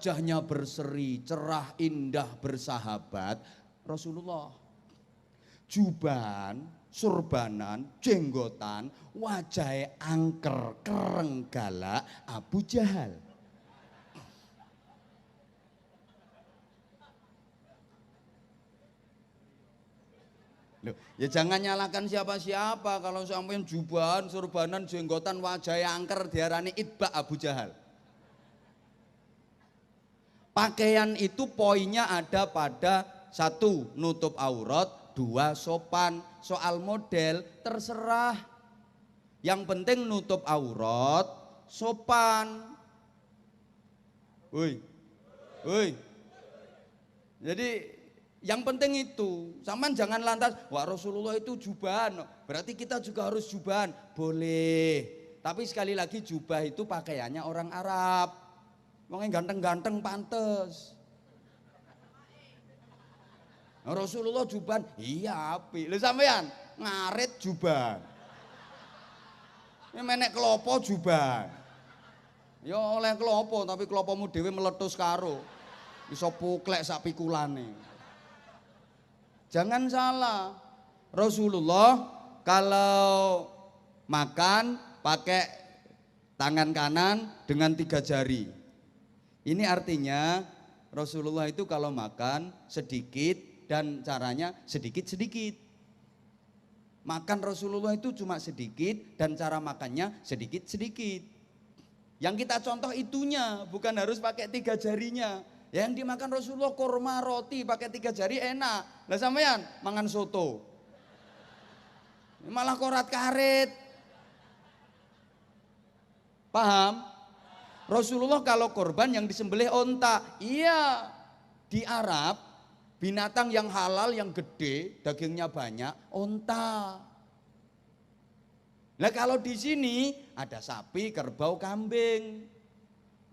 wajahnya berseri, cerah, indah, bersahabat, Rasulullah. Juban, surbanan, jenggotan, wajahnya angker, kereng galak, Abu Jahal. Loh, ya jangan nyalakan siapa-siapa kalau sampean jubahan, surbanan, jenggotan, wajahnya angker diarani itba Abu Jahal. Pakaian itu poinnya ada pada satu, nutup aurat, dua, sopan. Soal model terserah. Yang penting nutup aurat, sopan. Woi. Jadi yang penting itu, sampean jangan lantas, wah Rasulullah itu jubahan, berarti kita juga harus jubahan. Boleh, tapi sekali lagi jubah itu pakaiannya orang Arab. Wongnya ganteng-ganteng pantes. Rasulullah jubahan, iya api. Lho sampean ngarit jubahan. Ini menek kelopo jubahan. Ya oleh kelopo, tapi kelopomu dhewe meletus karo. Iso puklek sak pikulane. Jangan salah, Rasulullah kalau makan pakai tangan kanan dengan 3 jari. Ini artinya Rasulullah itu kalau makan sedikit dan caranya sedikit-sedikit. Makan Rasulullah itu cuma sedikit dan cara makannya sedikit-sedikit. Yang kita contoh itunya, bukan harus pakai 3 jarinya. Yang dimakan Rasulullah kurma roti pakai 3 jari enak. Lah sampean mangan soto. Malah korat karet. Paham? Rasulullah kalau korban yang disembelih onta. Iya, di Arab binatang yang halal yang gede, dagingnya banyak, onta. Nah kalau di sini ada sapi, kerbau, kambing.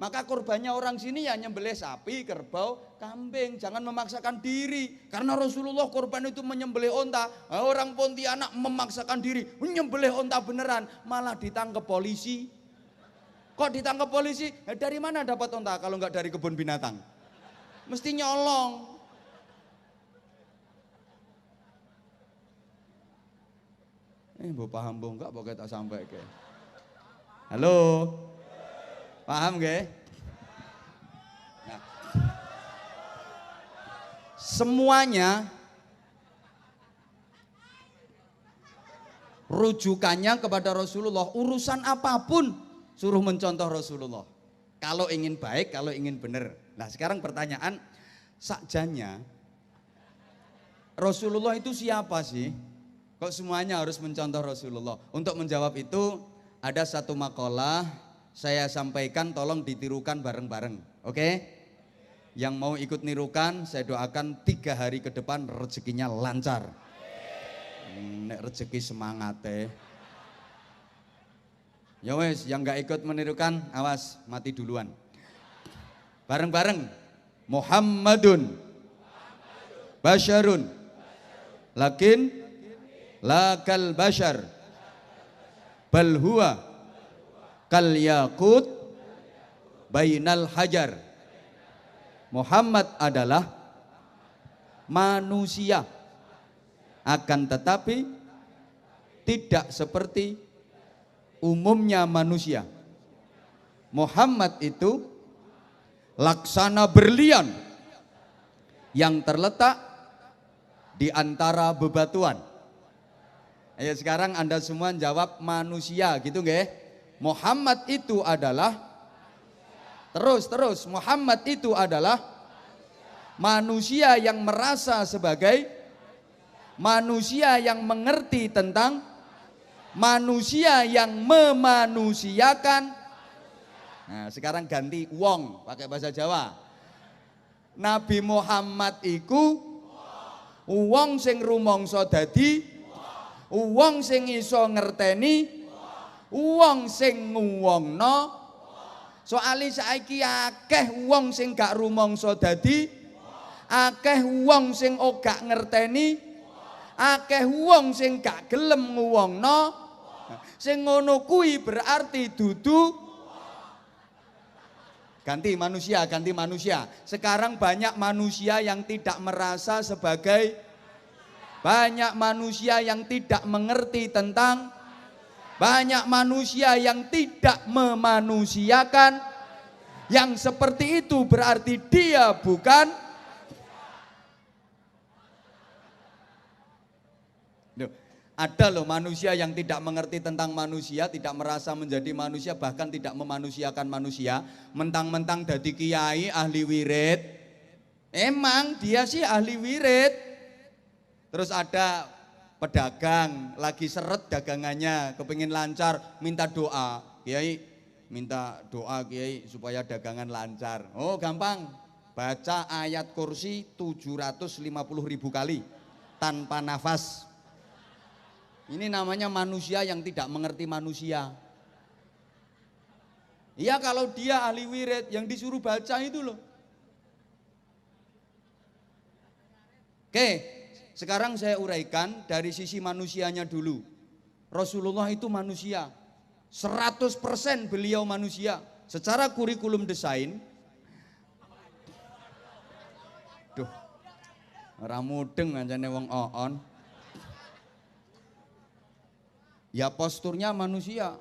Maka korbannya orang sini ya nyembelih sapi, kerbau, kambing. Jangan memaksakan diri. Karena Rasulullah korban itu menyembelih onta. Orang Pontianak memaksakan diri menyembelih onta beneran. Malah ditangkap polisi. Kok ditangkap polisi? Dari mana dapat onta kalau nggak dari kebun binatang? Mesti nyolong. Bu paham bu enggak pokoknya tak sampai ke. Halo. Paham gak? Nah, semuanya rujukannya kepada Rasulullah. Urusan apapun suruh mencontoh Rasulullah. Kalau ingin baik, kalau ingin benar. Nah sekarang pertanyaan, sakjanya Rasulullah itu siapa sih? Kok semuanya harus mencontoh Rasulullah? Untuk menjawab itu ada satu makalah saya sampaikan, tolong ditirukan bareng-bareng, oke? Yang mau ikut nirukan, saya doakan 3 hari ke depan rezekinya lancar. Nek rezeki semangat ya wes, yang nggak ikut menirukan, awas mati duluan. Bareng-bareng, Muhammadun Basyarun lakin lakal bashar bal huwa kal yakut bainal hajar. Muhammad adalah manusia, akan tetapi tidak seperti umumnya manusia. Muhammad itu laksana berlian yang terletak di antara bebatuan. Ayo sekarang Anda semua jawab manusia gitu nggih? Muhammad itu adalah terus Muhammad itu adalah manusia yang merasa sebagai manusia, yang mengerti tentang manusia, yang memanusiakan. Nah sekarang ganti wong pakai bahasa Jawa. Nabi Muhammad iku wong sing rumangsa dadi, wong sing iso ngerteni, wong sing nguwongno. Soale saiki akeh wong sing gak rumangsa dadi, akeh wong sing ora ngerteni, akeh wong sing gak gelem nguwongno. Sing ngono kuwi berarti dudu Ganti manusia, ganti manusia. Sekarang banyak manusia yang tidak merasa sebagai, banyak manusia yang tidak mengerti tentang, banyak manusia yang tidak memanusiakan. Yang seperti itu berarti dia bukan. Ada loh manusia yang tidak mengerti tentang manusia, tidak merasa menjadi manusia, bahkan tidak memanusiakan manusia. Mentang-mentang dadi kiai ahli wirid. Emang dia sih ahli wirid. Terus ada pedagang lagi seret dagangannya, kepingin lancar, minta doa. Kiai minta doa kiai supaya dagangan lancar. Oh gampang, baca ayat kursi 750.000 kali tanpa nafas. Ini namanya manusia yang tidak mengerti manusia. Iya kalau dia ahli wirid yang disuruh baca itu loh. Oke, sekarang saya uraikan dari sisi manusianya dulu. Rasulullah itu manusia. 100% beliau manusia. Secara kurikulum desain. Duh. Ora mudeng ancane wong oon. Ya posturnya manusia.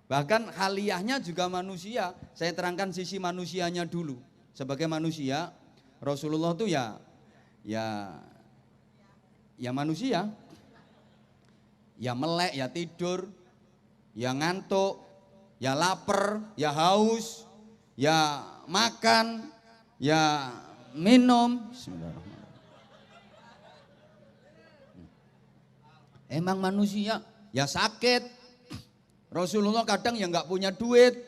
Bahkan haliahnya juga manusia. Saya terangkan sisi manusianya dulu. Sebagai manusia, Rasulullah itu ya manusia. Ya melek, ya tidur, ya ngantuk, ya lapar, ya haus, ya makan, ya minum. Bismillahirrahmanirrahim. Emang manusia, ya sakit. Rasulullah kadang ya nggak punya duit.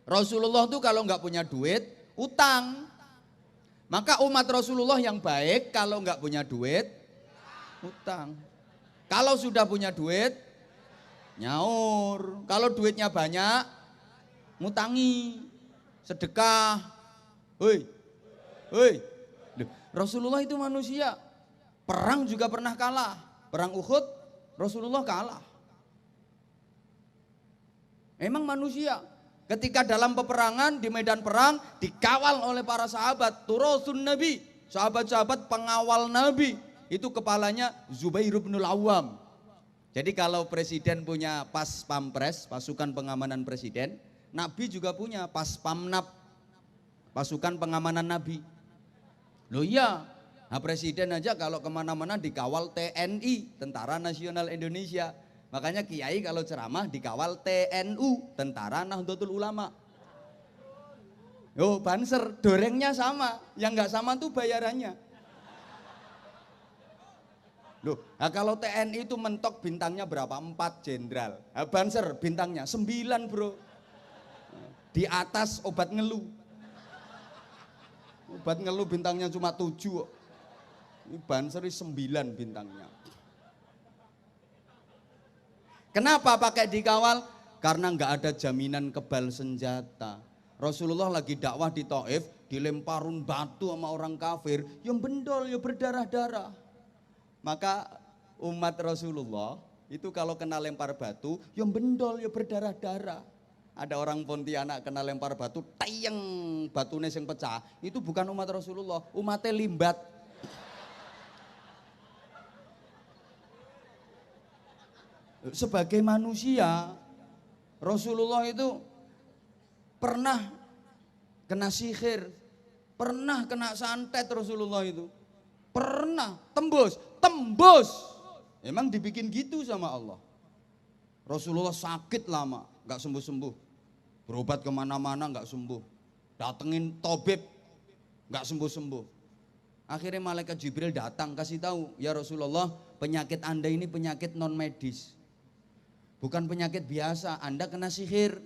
Rasulullah tuh kalau nggak punya duit, utang. Maka umat Rasulullah yang baik kalau nggak punya duit, utang. Kalau sudah punya duit, nyaur. Kalau duitnya banyak, ngutangi, sedekah. Hoi, hoi. Rasulullah itu manusia. Perang juga pernah kalah. Perang Uhud, Rasulullah kalah. Memang manusia. Ketika dalam peperangan, di medan perang, dikawal oleh para sahabat. Turathun Nabi, sahabat-sahabat pengawal Nabi. Itu kepalanya Zubair bin Al-Awwam. Jadi kalau presiden punya pas pampres, pasukan pengamanan presiden, Nabi juga punya pas pamnap, pasukan pengamanan Nabi. Loh iya. Nah presiden aja kalau kemana-mana dikawal TNI, Tentara Nasional Indonesia. Makanya kiai kalau ceramah dikawal TNU, Tentara Nahdlatul Ulama. Yo banser, dorengnya sama, yang nggak sama tuh bayarannya. Loh, nah kalau TNI itu mentok bintangnya berapa? 4 jenderal. Nah, banser bintangnya 9 bro. Di atas obat ngeluh. Obat ngeluh bintangnya cuma 7 kok. Ini Banseri 9 bintangnya. Kenapa pakai dikawal? Karena nggak ada jaminan kebal senjata. Rasulullah lagi dakwah di Taif, dilemparun batu sama orang kafir, yang bendol, yang berdarah-darah. Maka umat Rasulullah itu kalau kena lempar batu, yang bendol, yang berdarah-darah. Ada orang Pontianak kena lempar batu, tayang batunya yang pecah. Itu bukan umat Rasulullah, umatnya limbat. Sebagai manusia, Rasulullah itu pernah kena sihir, pernah kena santet Rasulullah itu. Pernah, tembus. Emang dibikin gitu sama Allah. Rasulullah sakit lama, gak sembuh-sembuh. Berobat kemana-mana gak sembuh. Datengin tabib, gak sembuh-sembuh. Akhirnya malaikat Jibril datang kasih tahu, ya Rasulullah, penyakit Anda ini penyakit non medis. Bukan penyakit biasa, Anda kena sihir.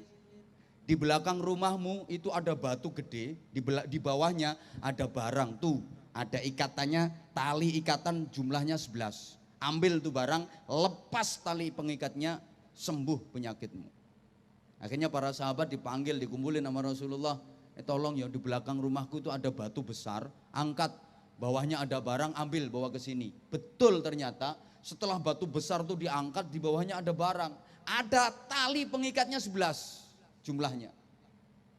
Di belakang rumahmu itu ada batu gede, di bawahnya ada barang tuh, ada ikatannya, tali ikatan jumlahnya 11. Ambil tuh barang, lepas tali pengikatnya, sembuh penyakitmu. Akhirnya para sahabat dipanggil, dikumpulin sama Rasulullah. Tolong ya, di belakang rumahku itu ada batu besar, angkat, bawahnya ada barang, ambil bawa ke sini. Betul ternyata. Setelah batu besar itu diangkat, di bawahnya ada barang. Ada tali pengikatnya 11 jumlahnya.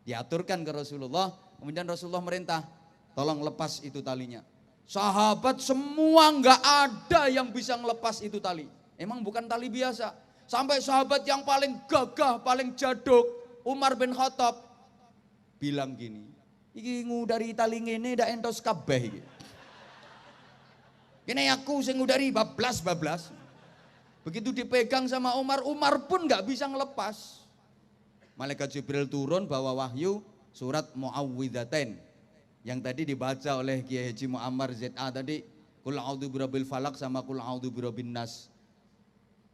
Diaturkan ke Rasulullah, kemudian Rasulullah merintah, tolong lepas itu talinya. Sahabat semua nggak ada yang bisa ngelepas itu tali. Emang bukan tali biasa. Sampai sahabat yang paling gagah, paling jaduk, Umar bin Khattab bilang gini, iki ngudari tali ngene ndak entos kabeh iki. Kene aku sing ngudari bablas. Begitu dipegang sama Umar, Umar pun nggak bisa ngelepas. Malaikat Jibril turun bawa wahyu surat Muawwidzatain yang tadi dibaca oleh Kiai Haji Muammar ZA tadi, Qul a'udzu birabbil falaq sama Qul a'udzu birabbin nas.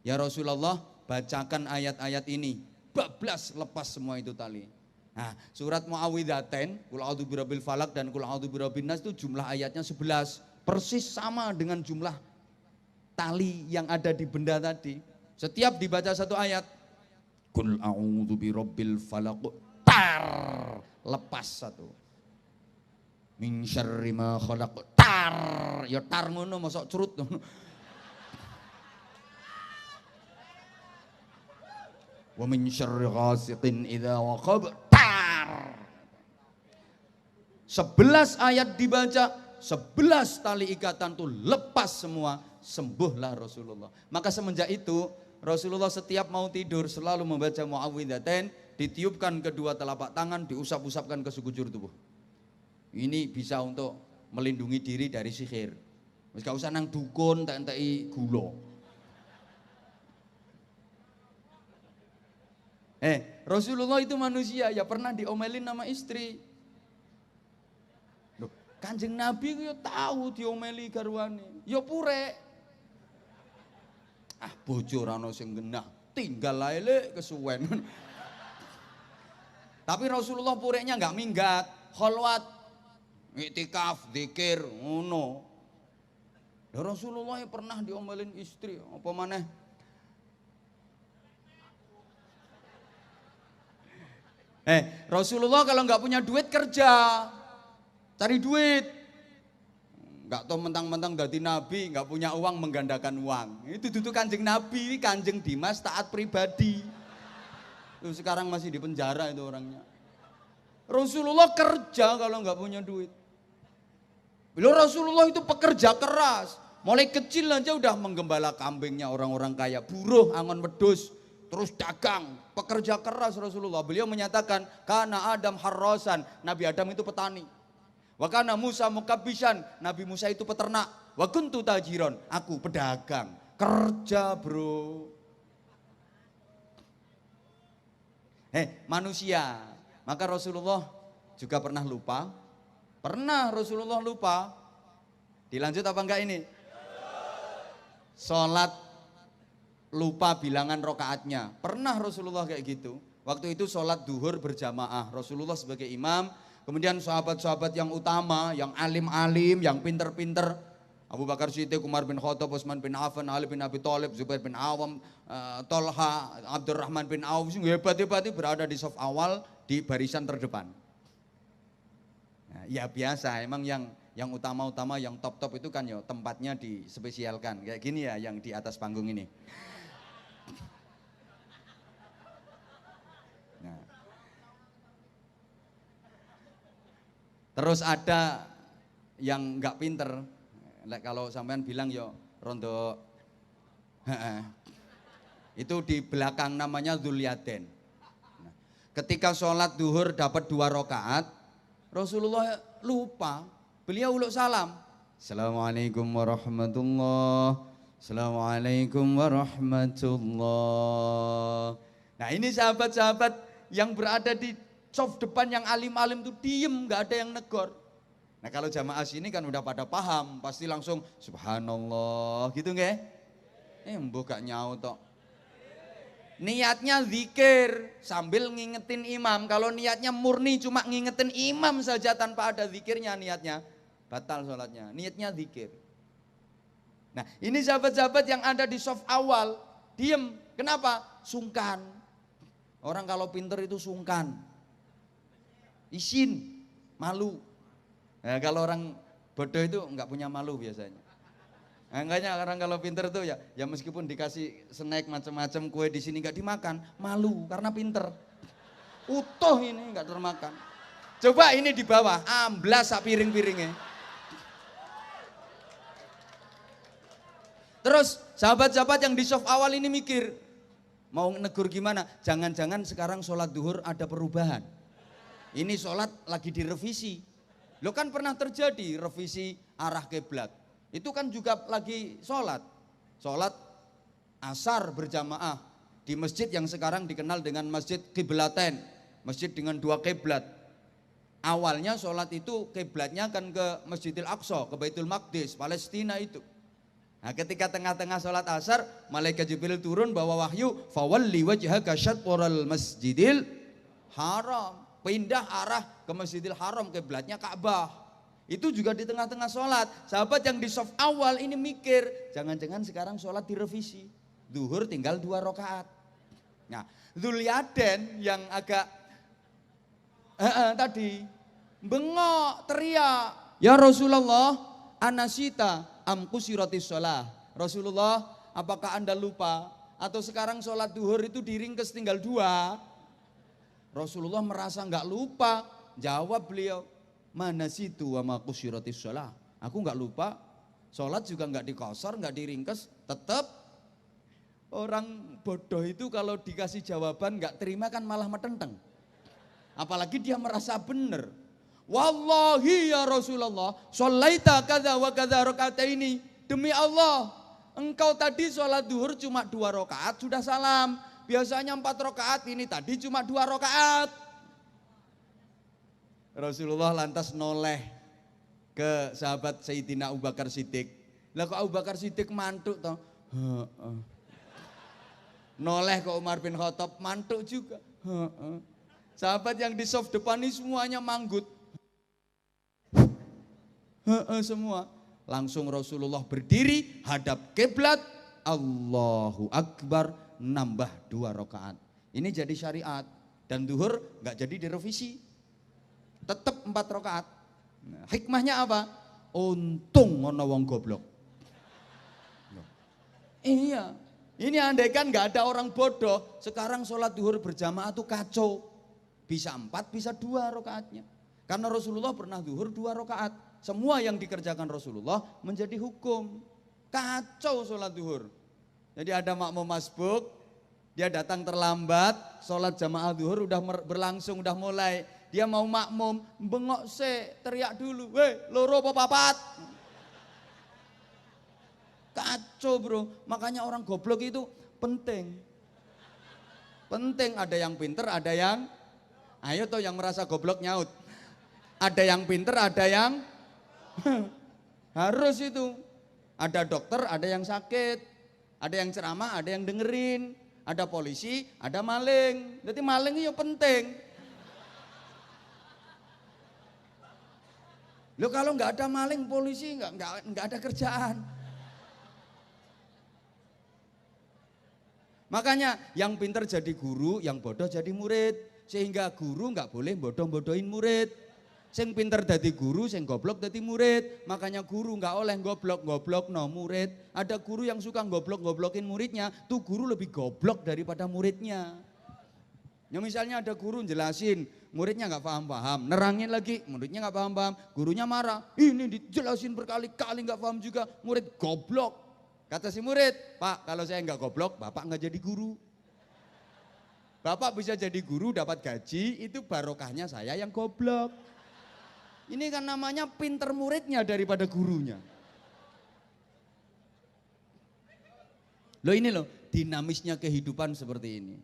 Ya Rasulullah, bacakan ayat-ayat ini, bablas lepas semua itu tali. Nah, surat Muawwidzatain, Qul a'udzu birabbil falaq dan Qul a'udzu birabbin nas itu jumlah ayatnya 11, persis sama dengan jumlah tali yang ada di benda tadi. Setiap dibaca satu ayat, Qul a'udzu birabbil falaq, tar, lepas satu. Min syarri ma khalaq, tar, ya tar ngono mosok curut ngono. Wa min syarri ghasiqin idza waqab, tar. 11 ayat dibaca, 11 tali ikatan tuh lepas semua, sembuhlah Rasulullah. Maka semenjak itu Rasulullah setiap mau tidur selalu membaca Muawwidzatain, ditiupkan kedua telapak tangan, diusap-usapkan ke sekujur tubuh. Ini bisa untuk melindungi diri dari sihir. Wis gak usah nang dukun entek-enteki gula. Rasulullah itu manusia, ya pernah diomelin sama istri. Loh, Kanjeng Nabi ya tahu diomeli garwane, ya pure. Bojo ora ono sing genah, tinggal ae lek kesuwen. Tapi Rasulullah purenya enggak minggat, kholwat, iktikaf, zikir, ngono. Rasulullah pernah diomelin istri, apa maneh? Rasulullah kalau nggak punya duit kerja, cari duit. Nggak tahu mentang-mentang dadi nabi, nggak punya uang menggandakan uang. Itu duduk Kanjeng Nabi, Kanjeng Dimas taat pribadi. Tuh, sekarang masih di penjara itu orangnya. Rasulullah kerja kalau nggak punya duit. Beliau Rasulullah itu pekerja keras. Mulai kecil aja udah menggembala kambingnya orang-orang kaya, buruh angon wedhus. Terus dagang, pekerja keras Rasulullah. Beliau menyatakan, kana Adam harrosan, Nabi Adam itu petani. Wa kana Musa mukabbisan, Nabi Musa itu peternak. Wa kuntu tajiron, aku pedagang. Kerja bro. Manusia. Maka Rasulullah juga pernah lupa. Pernah Rasulullah lupa. Dilanjut apa enggak ini? Sholat lupa bilangan rokaatnya. Pernah Rasulullah kayak gitu. Waktu itu sholat duhur berjamaah, Rasulullah sebagai imam, kemudian sahabat-sahabat yang utama, yang alim-alim, yang pinter-pinter, Abu Bakar Siddiq, Umar bin Khattab, Utsman bin Affan, Ali bin Abi Thalib, Zubair bin Awam, Tolha, Abdurrahman bin Auf, hebat-hebat berada di saf awal, di barisan terdepan. Nah, ya biasa, emang yang utama-utama, yang top-top itu kan ya tempatnya dispesialkan. Kayak gini ya yang di atas panggung ini. Nah. Terus ada yang nggak pinter, kalau sampean bilang yo rondo, itu di belakang namanya Dzulyaden. Nah, ketika sholat duhur dapat 2 rakaat, Rasulullah lupa, beliau uluk salam, Assalamualaikum warahmatullah, Assalamualaikum warahmatullah. Nah ini sahabat-sahabat yang berada di soft depan yang alim-alim tuh diem, nggak ada yang negor. Nah kalau jamaah sini kan udah pada paham, pasti langsung subhanallah gitu nggak? Mbok gak nyaut tok. Niatnya zikir sambil ngingetin imam. Kalau niatnya murni cuma ngingetin imam saja tanpa ada zikirnya, niatnya batal sholatnya. Niatnya zikir. Nah ini sahabat-sahabat yang ada di soft awal diem. Kenapa? Sungkan. Orang kalau pinter itu sungkan, isin, malu. Nah, kalau orang bodoh itu enggak punya malu biasanya. Nah, enggaknya orang kalau pinter itu ya meskipun dikasih snack macam-macam, kue di sini enggak dimakan, malu karena pinter. Utuh ini nggak termakan. Coba ini di bawah, amblas sak piring-piringnya. Terus sahabat-sahabat yang di soft awal ini mikir, mau negur gimana? Jangan-jangan sekarang sholat duhur ada perubahan. Ini sholat lagi direvisi. Lo kan pernah terjadi revisi arah kiblat. Itu kan juga lagi sholat. Sholat asar berjamaah di masjid yang sekarang dikenal dengan Masjid Qiblatain. Masjid dengan 2 kiblat. Awalnya sholat itu kiblatnya kan ke Masjidil Aqsa, ke Baitul Maqdis, Palestina itu. Nah, ketika tengah-tengah sholat asar, malaikat Jibril turun bawa wahyu, fawalli wajhaka syatral masjidil haram. Pindah arah ke Masjidil Haram, kiblatnya Ka'bah. Itu juga di tengah-tengah sholat. Sahabat yang di soft awal ini mikir, jangan-jangan sekarang sholat direvisi. Duhur tinggal 2 rakaat. Nah, Dzulyaden yang agak tadi bengok, teriak, ya Rasulullah, anasita amkusiratis sholah. Rasulullah, apakah Anda lupa? Atau sekarang sholat duhur itu diringkes tinggal 2? Rasulullah merasa nggak lupa. Jawab beliau, mana situ wa makusiratis sholah. Aku nggak lupa. Sholat juga nggak dikosor, nggak diringkes. Tetap orang bodoh itu kalau dikasih jawaban nggak terima kan malah metenteng. Apalagi dia merasa benar. Wallahi ya Rasulullah, sholaita kadza wa kadza rakaataini. Demi Allah, engkau tadi sholat duhur cuma 2 rakaat sudah salam. Biasanya 4 rakaat, ini tadi cuma 2 rakaat. Rasulullah lantas noleh ke sahabat Sayyidina Abu Bakar Siddiq. Lah kok Abu Bakar Siddiq mantuk toh? Noleh ke Umar bin Khattab, mantuk juga. Sahabat yang di soft depan ini semuanya manggut. Semua. Langsung Rasulullah berdiri hadap kiblat, Allahu Akbar, nambah 2 rakaat. Ini jadi syariat. Dan duhur nggak jadi direvisi. Tetap 4 rakaat. Nah, hikmahnya apa? Untung ono wong goblok. Iya. Ini andaikan nggak ada orang bodoh, sekarang sholat duhur berjamaah tuh kacau. Bisa 4, bisa 2 rakaatnya. Karena Rasulullah pernah duhur 2 rakaat. Semua yang dikerjakan Rasulullah menjadi hukum. Kacau sholat duhur. Jadi ada makmum masbuk, dia datang terlambat, sholat jamaah duhur udah berlangsung, udah mulai. Dia mau makmum, bengok teriak dulu, weh loro apa papat. Kacau bro, makanya orang goblok itu penting. Penting, ada yang pinter, ada yang, ayo toh yang merasa goblok nyaut. Ada yang pinter, ada yang, harus itu. Ada dokter, ada yang sakit. Ada yang ceramah, ada yang dengerin. Ada polisi, ada maling. Jadi maling itu penting. Loh kalau nggak ada maling, polisi nggak ada kerjaan. Makanya yang pinter jadi guru, yang bodoh jadi murid. Sehingga guru nggak boleh bodoh-bodohin murid. Sing pinter dadi guru, sing goblok dadi murid. Makanya guru nggak oleh goblok no murid. Ada guru yang suka goblok-goblokin muridnya, tuh guru lebih goblok daripada muridnya. Ya misalnya ada guru jelasin, muridnya nggak paham-paham, nerangin lagi, muridnya nggak paham-paham, gurunya marah. Ini dijelasin berkali-kali nggak paham juga, murid goblok. Kata si murid, Pak kalau saya nggak goblok, Bapak nggak jadi guru. Bapak bisa jadi guru dapat gaji, itu barokahnya saya yang goblok. Ini kan namanya pinter muridnya daripada gurunya. Loh ini loh, dinamisnya kehidupan seperti ini.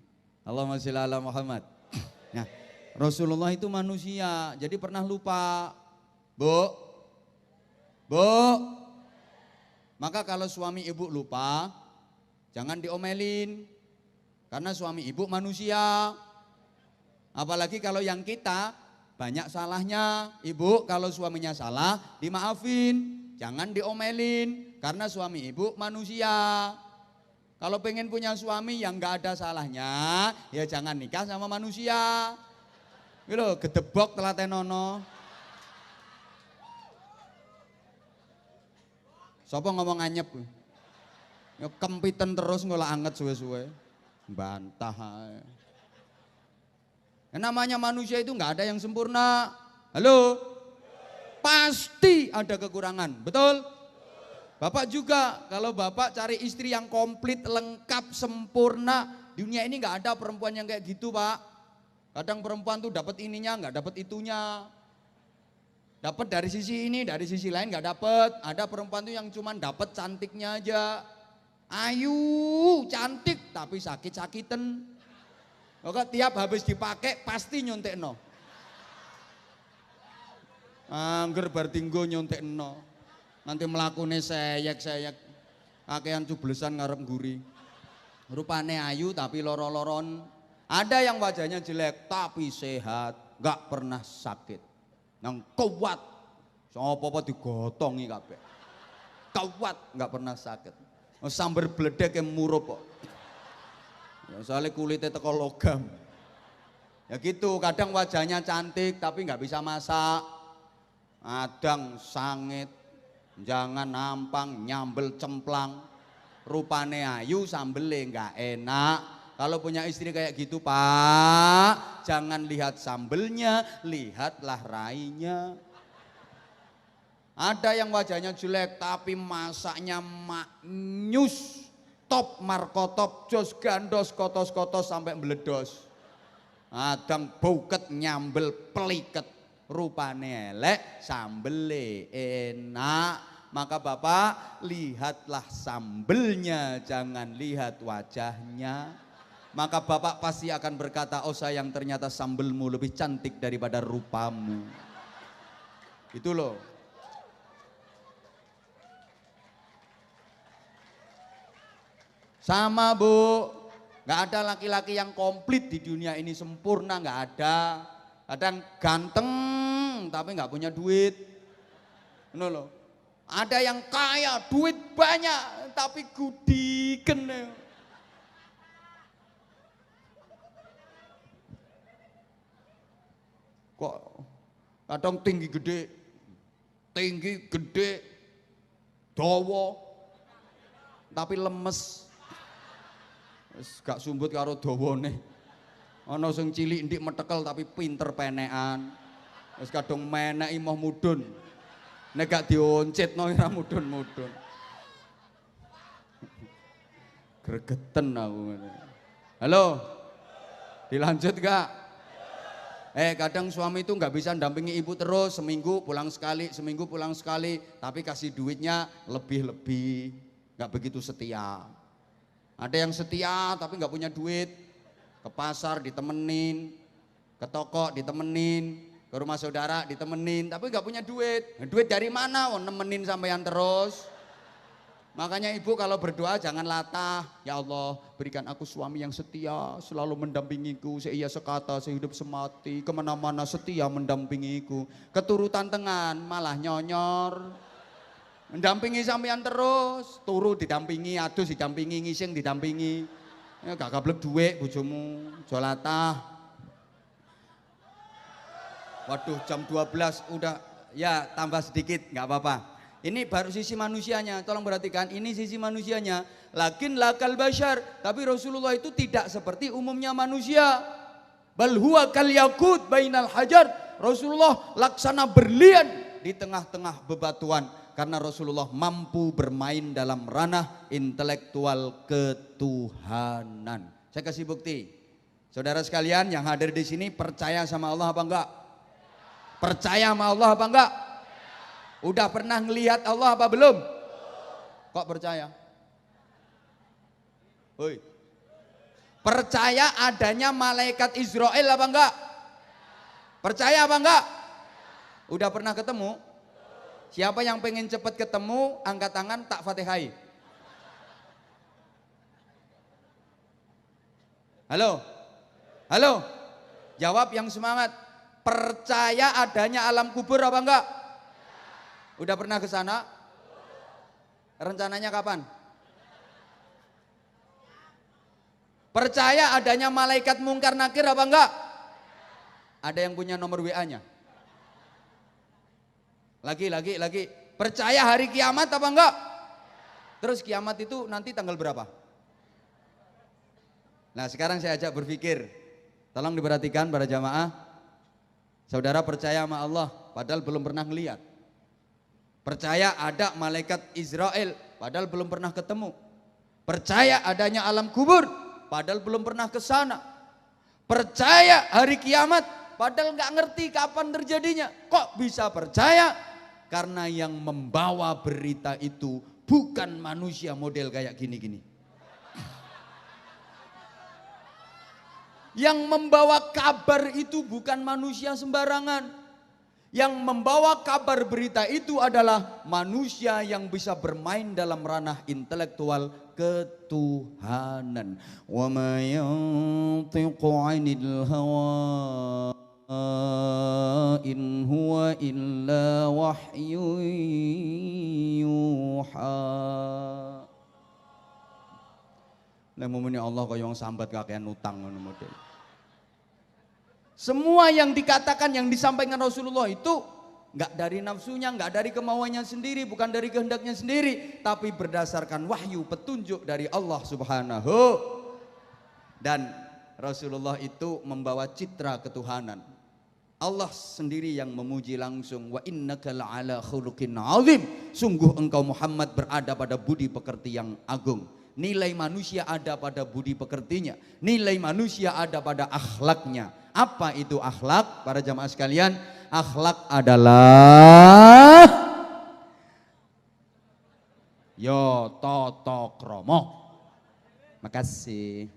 Allahumma sholli ala Muhammad. Nah, Rasulullah itu manusia, jadi pernah lupa. Bu, maka kalau suami ibu lupa, jangan diomelin. Karena suami ibu manusia. Apalagi kalau yang kita banyak salahnya. Ibu kalau suaminya salah dimaafin, jangan diomelin. Karena suami ibu manusia. Kalau pengen punya suami yang gak ada salahnya, ya jangan nikah sama manusia. Gitu, gedebok telatenono. Sopo ngomong anyep? Ya kempiten terus ngolah anget suwe-suwe. Bantah. Namanya manusia itu nggak ada yang sempurna. Halo? Pasti ada kekurangan, betul? Bapak juga, kalau bapak cari istri yang komplit, lengkap, sempurna, dunia ini nggak ada perempuan yang kayak gitu, Pak. Kadang perempuan tuh dapat ininya, nggak dapat itunya. Dapat dari sisi ini, dari sisi lain nggak dapat. Ada perempuan tuh yang cuman dapat cantiknya aja. Ayu, cantik tapi sakit-sakitan. Kok tiap habis dipakai pasti nyontekno. Angger bar tinggo nyontekno. Nanti mlakune seyek-seyek. Kakean cublesan ngarep nguri. Rupane ayu tapi loro-loron. Ada yang wajahnya jelek tapi sehat, nggak pernah sakit. Nang kuat. Sapa-apa digotongi kabeh. Kuat, nggak pernah sakit. Sambar bledek yang murup kok. Ya soalnya kulitnya teko logam. Ya gitu, kadang wajahnya cantik tapi nggak bisa masak. Kadang sangit, jangan nampang, nyambel cemplang. Rupane ayu, sambelnya nggak enak. Kalau punya istri kayak gitu, Pak, jangan lihat sambelnya, lihatlah rainya. Ada yang wajahnya jelek tapi masaknya maknyus, top markotop, jos gandos, kotos-kotos sampai meledos. Kadang bauket nyambel peliket, rupane elek, sambele enak. Maka Bapak lihatlah sambelnya, jangan lihat wajahnya. Maka Bapak pasti akan berkata, oh sayang ternyata sambelmu lebih cantik daripada rupamu. Itu loh. Sama Bu, nggak ada laki-laki yang komplit di dunia ini sempurna, nggak ada. Kadang ganteng tapi nggak punya duit. Benar loh. Ada yang kaya, duit banyak tapi gudiken. Kok kadang tinggi gede, dawa, tapi lemes. Gak sumbut karo dawane. Ana sing cilik ndik metekel tapi pinter penekan. Wis kadung menek imoh mudun. Nek gak dioncitno ora mudun-mudun. Gregeten aku ngene. Halo. Dilanjut gak? Kadang suami itu nggak bisa dampingi ibu terus, seminggu pulang sekali, tapi kasih duitnya lebih-lebih, nggak begitu setia. Ada yang setia tapi nggak punya duit, ke pasar ditemenin, ke toko ditemenin, ke rumah saudara ditemenin, tapi nggak punya duit. Duit dari mana? Nemenin sampean terus. Makanya ibu kalau berdoa jangan latah. Ya Allah, berikan aku suami yang setia, selalu mendampingiku, seia sekata, sehidup semati, kemana-mana setia mendampingiku. Keturutan tengan malah nyonyor. Mendampingi sampean terus, turu didampingi, adus didampingi, ngising didampingi. Ya gak gablek duit bojomu, aja latah. Waduh, jam 12 udah, ya tambah sedikit, nggak apa-apa. Ini baru sisi manusianya, tolong perhatikan, ini sisi manusianya. Lakin lakal bashar, tapi Rasulullah itu tidak seperti umumnya manusia. Bal huwa kal yakut bainal hajar. Rasulullah laksana berlian di tengah-tengah bebatuan. Karena Rasulullah mampu bermain dalam ranah intelektual ketuhanan. Saya kasih bukti. Saudara sekalian yang hadir di sini percaya sama Allah apa enggak? Percaya sama Allah apa enggak? Udah pernah ngelihat Allah apa belum? Kok percaya? Hoi. Percaya adanya malaikat Israel apa enggak? Percaya apa enggak? Udah pernah ketemu? Siapa yang pengen cepat ketemu, angkat tangan tak fatihai. Halo? Halo? Jawab yang semangat. Percaya adanya alam kubur apa enggak? Udah pernah ke sana? Rencananya kapan? Percaya adanya malaikat mungkar nakir apa enggak? Ada yang punya nomor WA-nya? Lagi. Percaya hari kiamat apa enggak? Terus kiamat itu nanti tanggal berapa? Nah sekarang saya ajak berpikir. Tolong diperhatikan para jamaah. Saudara percaya sama Allah padahal belum pernah ngelihat. Percaya ada malaikat Israel padahal belum pernah ketemu. Percaya adanya alam kubur padahal belum pernah ke sana. Percaya hari kiamat padahal nggak ngerti kapan terjadinya. Kok bisa percaya? Karena yang membawa berita itu bukan manusia model kayak gini-gini. Yang membawa kabar itu bukan manusia sembarangan. Yang membawa kabar berita itu adalah manusia yang bisa bermain dalam ranah intelektual ketuhanan. Wa ma yantiqu 'anil hawa in huwa illa wahyun yuha. Lah mumune Allah kaya wong sambat kakean utang ngono model. Semua yang dikatakan, yang disampaikan Rasulullah itu enggak dari nafsunya, enggak dari kemauannya sendiri, bukan dari kehendaknya sendiri, tapi berdasarkan wahyu petunjuk dari Allah Subhanahu. Dan Rasulullah itu membawa citra ketuhanan. Allah sendiri yang memuji langsung, wa innaka la'ala khuluqin azim. Sungguh engkau Muhammad berada pada budi pekerti yang agung. Nilai manusia ada pada budi pekertinya. Nilai manusia ada pada akhlaknya. Apa itu akhlak? Para jamaah sekalian, akhlak adalah yo toto kromo. Makasih.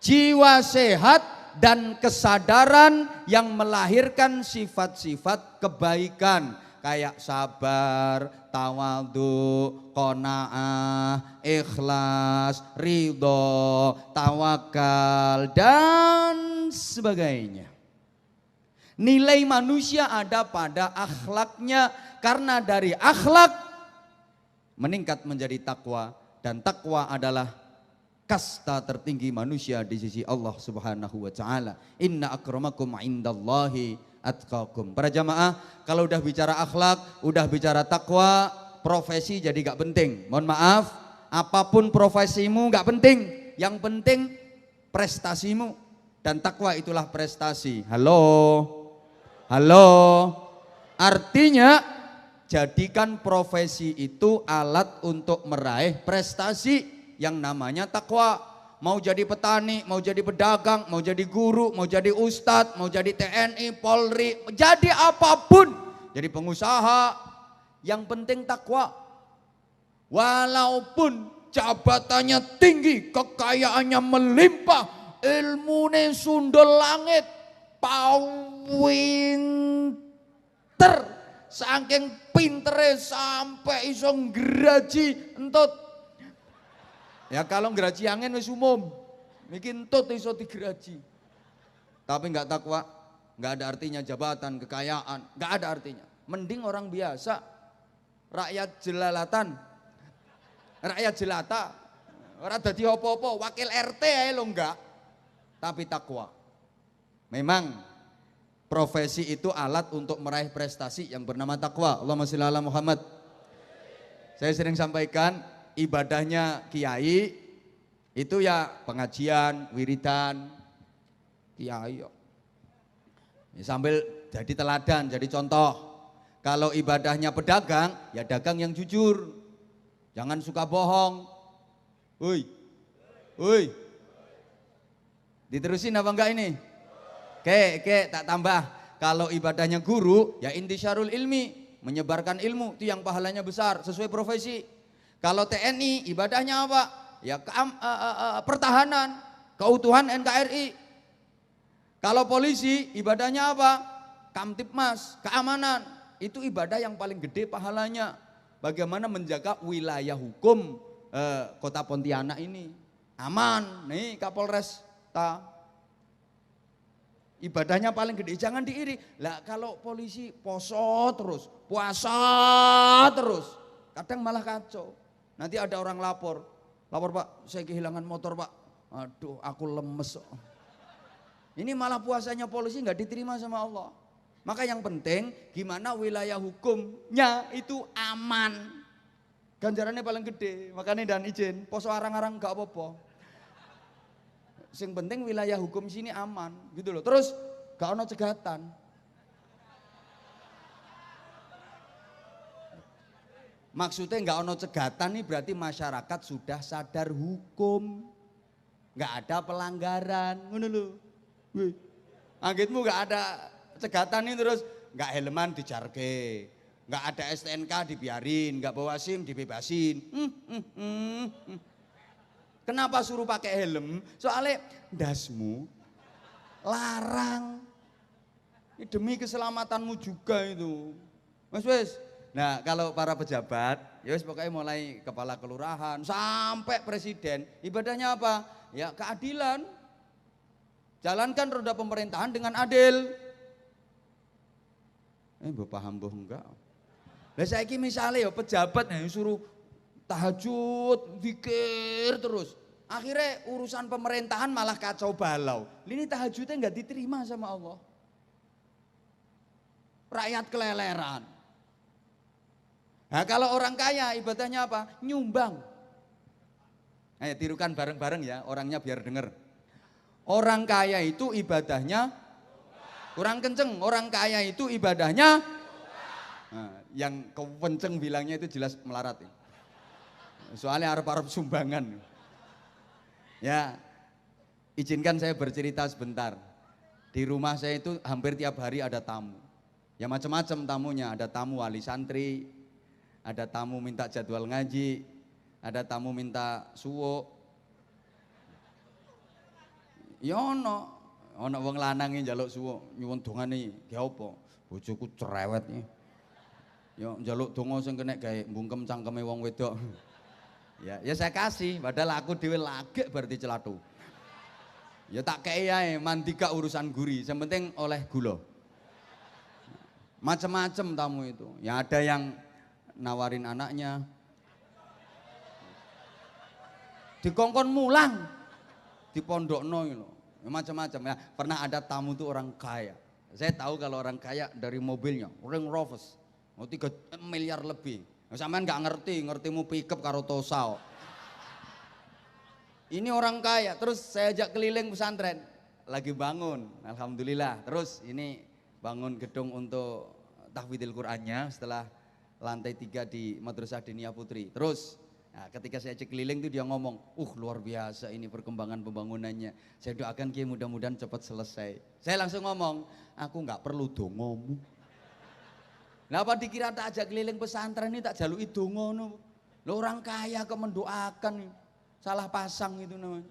Jiwa sehat dan kesadaran yang melahirkan sifat-sifat kebaikan. Kayak sabar, tawadhu, qanaah, ikhlas, ridho, tawakal, dan sebagainya. Nilai manusia ada pada akhlaknya, karena dari akhlak meningkat menjadi takwa, dan takwa adalah kasta tertinggi manusia di sisi Allah Subhanahu wa taala. Inna akramakum indallahi atqakum. Para jamaah, kalau udah bicara akhlak, udah bicara takwa, profesi jadi gak penting. Mohon maaf, apapun profesimu gak penting. Yang penting prestasimu, dan takwa itulah prestasi. Halo. Halo. Artinya jadikan profesi itu alat untuk meraih prestasi yang namanya takwa. Mau jadi petani, mau jadi pedagang, mau jadi guru, mau jadi ustadz, mau jadi TNI, Polri, jadi apapun, jadi pengusaha, yang penting takwa. Walaupun jabatannya tinggi, kekayaannya melimpah, ilmune sundel langit, pinter, saking pintere sampai iso ngraji entut. Ya kalau ngeraji angin wis umum, bikin tut iso digeraji. Tapi enggak takwa, enggak ada artinya jabatan, kekayaan, enggak ada artinya. Mending orang biasa, rakyat jelalatan, rakyat jelata, ora dadi apa-apa, wakil RT ae lho enggak. Tapi takwa. Memang profesi itu alat untuk meraih prestasi yang bernama takwa. Allahumma shalli ala Muhammad. Saya sering sampaikan, ibadahnya kiai itu ya pengajian, wiridan, kiai ya, sambil jadi teladan, jadi contoh. Kalau ibadahnya pedagang, ya dagang yang jujur, jangan suka bohong. Woi, diterusin apa enggak ini? Oke, tak tambah. Kalau ibadahnya guru, ya intisyarul ilmi, menyebarkan ilmu, itu yang pahalanya besar sesuai profesi. Kalau TNI ibadahnya apa? Ya pertahanan, keutuhan NKRI. Kalau polisi ibadahnya apa? Kamtipmas, keamanan. Itu ibadah yang paling gede pahalanya. Bagaimana menjaga wilayah hukum kota Pontianak ini aman. Nih Kapolres ibadahnya paling gede, jangan diiri. Lah kalau polisi poso terus, puasa terus, kadang malah kacau. Nanti ada orang lapor Pak, saya kehilangan motor Pak. Aduh, aku lemes. Ini malah puasanya polisi nggak diterima sama Allah. Maka yang penting gimana wilayah hukumnya itu aman. Ganjarannya paling gede. Makanya dan izin, poso arang-arang nggak apa-apa. Sing penting wilayah hukum sini aman gitu loh. Terus gak ono cegatan. Maksudnya nggak ono cegatan nih berarti masyarakat sudah sadar hukum, nggak ada pelanggaran, ngono lho. Anggitmu nggak ada cegatan nih terus nggak helman dijarke, nggak ada STNK dibiarin, nggak bawa SIM dibebasin. Kenapa suruh pakai helm? Soalnya dasmu larang. Ini demi keselamatanmu juga itu, Mas Wes. Nah kalau para pejabat, ya wis pokoknya mulai kepala kelurahan sampai presiden, ibadahnya apa? Ya keadilan. Jalankan roda pemerintahan dengan adil. Mbok paham mbok enggak? Lah saiki misale ya pejabat yang suruh tahajud, zikir terus. Akhirnya urusan pemerintahan malah kacau balau. Ini tahajudnya enggak diterima sama Allah. Rakyat keleleran. Nah kalau orang kaya ibadahnya apa? Nyumbang. Ayo tirukan bareng-bareng ya, orangnya biar denger. Orang kaya itu ibadahnya kurang kenceng, orang kaya itu ibadahnya yang kenceng bilangnya itu jelas melarat. Soalnya arep-arep sumbangan. Ya, izinkan saya bercerita sebentar. Di rumah saya itu hampir tiap hari ada tamu. Ya macam-macam tamunya, ada tamu wali santri, ada tamu minta jadwal ngaji, ada tamu minta suwo. Ya ono wong lanang njaluk suwo, nyuwun dongane ge apa? Bojoku cerewet iki. Ya njaluk donga sing kena gawe mbungkem cangkeme wong wedok. Ya saya kasih, padahal aku dhewe lagek berarti celatu. Ya tak kei ae, mandi gak urusan guri, yang penting oleh gula. Macam-macam tamu itu. Ya ada yang nawarin anaknya, dikongkon mulang, dipondokno gitu, macam-macam ya. Pernah ada tamu tuh orang kaya. Saya tahu kalau orang kaya dari mobilnya, Range Rover, mau 3 miliar lebih. Sampean nggak ngertimu pickup karo Tosao. Ini orang kaya, terus saya ajak keliling pesantren, lagi bangun, alhamdulillah. Terus ini bangun gedung untuk tahfidzul Qur'annya setelah lantai 3 di Madrasah Diniyah Putri. Terus nah, ketika saya cek keliling tuh dia ngomong, luar biasa ini perkembangan pembangunannya. Saya doakan Kiai mudah-mudahan cepat selesai. Saya langsung ngomong, aku nggak perlu dongomu. Nah apa dikira tak ajak keliling pesantren ini tak jaluki dongo no. Lo orang kaya kok mendoakan, salah pasang itu namanya.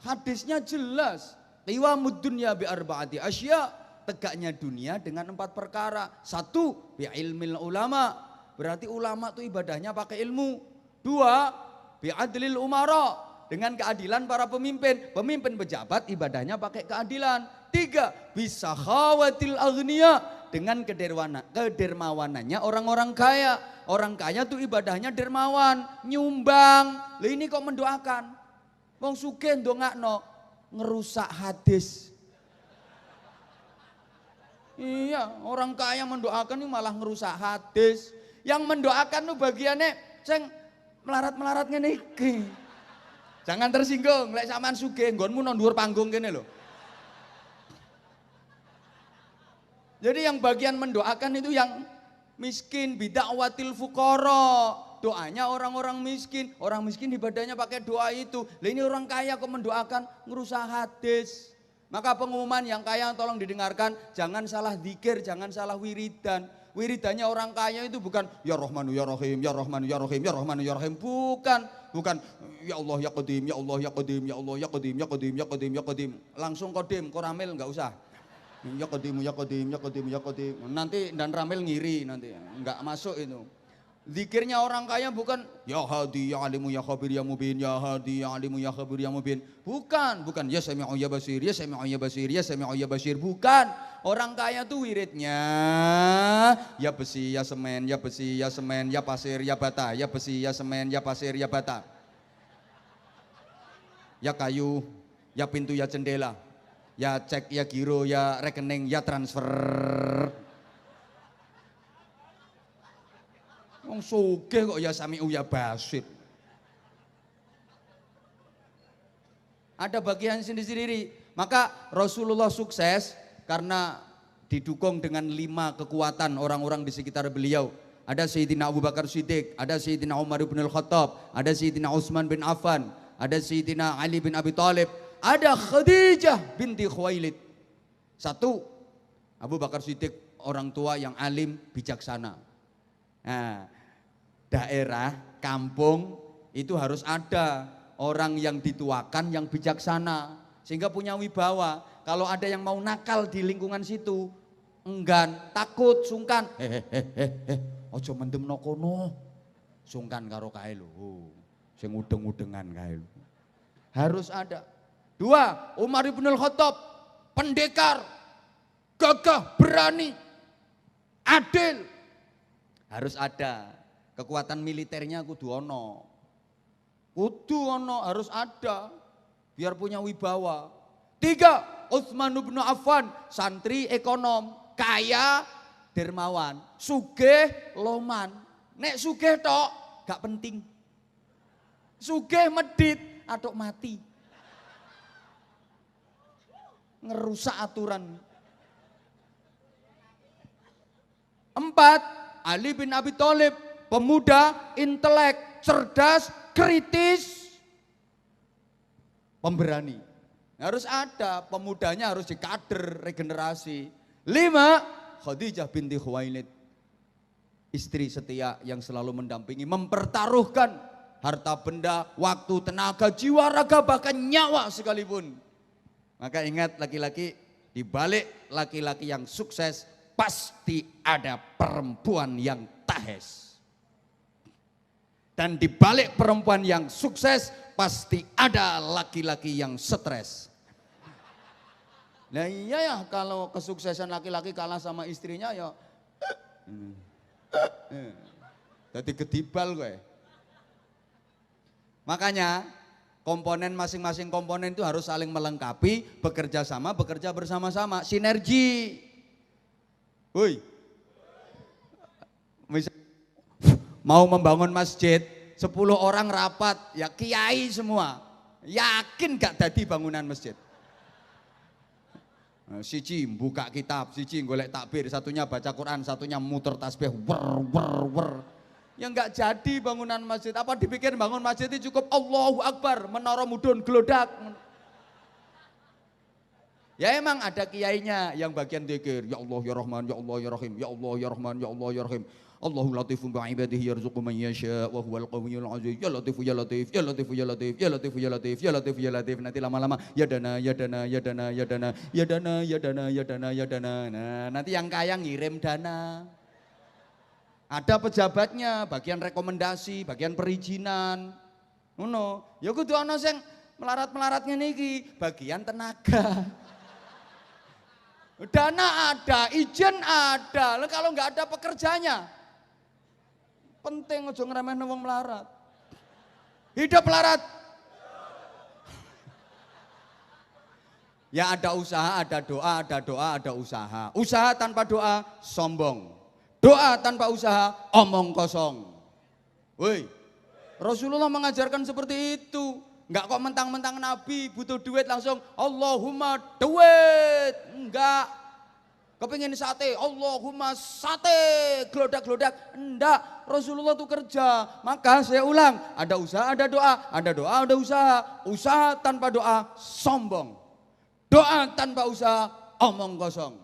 Hadisnya jelas, qiwamud dunya bi arba'ati asya. Tegaknya dunia dengan 4 perkara. 1, bi ilmil ulama, berarti ulama itu ibadahnya pakai ilmu. 2, bi adlil umara, dengan keadilan para pemimpin. Pemimpin pejabat ibadahnya pakai keadilan. 3, bi sakhawatil aghniya, dengan kedermawanannya orang-orang kaya. Orang kaya tuh ibadahnya dermawan, nyumbang. Lah ini kok mendoakan. Wong sugih ndongakno, ngerusak hadis. Iya, orang kaya mendoakan ini malah ngerusak hadis. Yang mendoakan tuh bagiannya sing melarat-melarat ngene iki. Jangan tersinggung, lek sampean sugih nggonmu nang dhuwur panggung kene lho. Jadi yang bagian mendoakan itu yang miskin, bida'watil fuqara. Doanya orang-orang miskin. Orang miskin ibadahnya pakai doa itu. Lah ini orang kaya kok mendoakan ngerusak hadis. Maka pengumuman yang kaya tolong didengarkan, jangan salah zikir, jangan salah wiridan. Wiridannya orang kaya itu bukan ya Rahmanu ya Rahim, ya Rahmanu ya Rahim, ya Rahmanu ya Rahim, bukan ya Allah ya Qadim, ya Allah ya Qadim, ya Allah ya Qadim, ya Qadim, ya Qadim, ya Qadim. Langsung Qadim, koramil enggak usah. Ya Qadim, ya Qadim, ya Qadim, ya Qadim. Nanti dan ramil ngiri nanti, enggak masuk itu. Zikirnya orang kaya bukan ya hadi ya alimu ya khabir ya mubin, ya hadi ya alimu ya khabir ya mubin. Bukan ya sami'u ya basir, ya sami'u ya basir, ya sami'u ya basir. Bukan. Orang kaya tuh wiridnya ya besi ya semen, ya besi ya semen, ya pasir ya bata, ya besi ya semen, ya pasir ya bata. Ya kayu, ya pintu ya jendela, ya cek ya giro, ya rekening, ya transfer. Wong sugih kok ya sami'u ya basir. ada bagian sendiri-sendiri. Maka Rasulullah sukses karena didukung dengan 5 kekuatan orang-orang di sekitar beliau. Ada Sayyidina Abu Bakar Siddiq, ada Sayyidina Umar bin Al-Khattab, ada Sayyidina Utsman bin Affan, ada Sayyidina Ali bin Abi Thalib, ada Khadijah binti Khuwailid. Satu, Abu Bakar Siddiq orang tua yang alim, bijaksana. Nah, daerah, kampung itu harus ada orang yang dituakan, yang bijaksana. Sehingga punya wibawa. Kalau ada yang mau nakal di lingkungan situ, enggan, takut, sungkan. Ojo mendem no kono. Sungkan karo kae lho. Sing udeng-udengan kae lho. Harus ada. 2, Umar bin Al-Khattab, pendekar, gagah, berani, adil. Harus ada. Kekuatan militernya kudu ono. Harus ada. Biar punya wibawa. 3, Utsman bin Affan, santri ekonom, kaya, dermawan, sugih, loman. Nek sugih tok gak penting. Sugih medit atok mati. Ngerusak aturan. 4, Ali bin Abi Thalib, pemuda, intelek, cerdas, kritis, pemberani. Harus ada, pemudanya harus dikader, regenerasi. 5, Khadijah binti Khuwailid, istri setia yang selalu mendampingi, mempertaruhkan harta benda, waktu, tenaga, jiwa, raga, bahkan nyawa sekalipun. Maka ingat laki-laki, di balik laki-laki yang sukses pasti ada perempuan yang tahes. Dan di balik perempuan yang sukses pasti ada laki-laki yang stres. Nah iya ya, kalau kesuksesan laki-laki kalah sama istrinya ya jadi gedibal gue. Makanya komponen masing-masing komponen itu harus saling melengkapi, bekerja sama, bekerja bersama-sama, sinergi. Woi, mau membangun masjid, 10 orang rapat, ya kiai semua, yakin gak jadi bangunan masjid? Siji buka kitab, siji golek takbir, satunya baca Quran, satunya muter tasbih, yang nggak jadi bangunan masjid. Apa dipikir bangun masjid itu cukup Allahu Akbar, menara mudun gelodak? Ya emang ada kiainya yang bagian zikir, ya Allah ya Rahman, ya Allah ya Rahim, ya Allah ya Rahman, ya Allah ya Rahim. Allahu latifun bi'ibadihi yarzuqu man yasha wa huwal qawiyyul aziz. Ya Latif ya Latif, ya Latif ya Latif, ya Latif ya Latif, ya Latif ya Latif. Nanti lama-lama ya dana ya dana ya dana ya dana ya dana ya dana ya dana ya dana. Nah, nanti yang kaya ngirim dana. Ada pejabatnya, bagian rekomendasi, bagian perizinan. Ngono. Ya kudu ana sing melarat-melarat ngene iki, bagian tenaga. Dana ada, izin ada. Lalu kalau nggak ada pekerjanya, penting ojo ngeremehin wong melarat. Hidup melarat. Ya ada usaha, ada doa, ada doa, ada usaha. Usaha tanpa doa sombong. Doa tanpa usaha omong kosong. Woi, Rasulullah mengajarkan seperti itu. Enggak kok mentang-mentang Nabi butuh duit langsung Allahumma duit. Enggak. Kepingin sate, Allahumma sate, gelodak-gelodak. Enggak, Rasulullah itu kerja. Maka saya ulang, ada usaha, ada doa. Ada doa, ada usaha. Usaha tanpa doa, sombong. Doa tanpa usaha, omong kosong.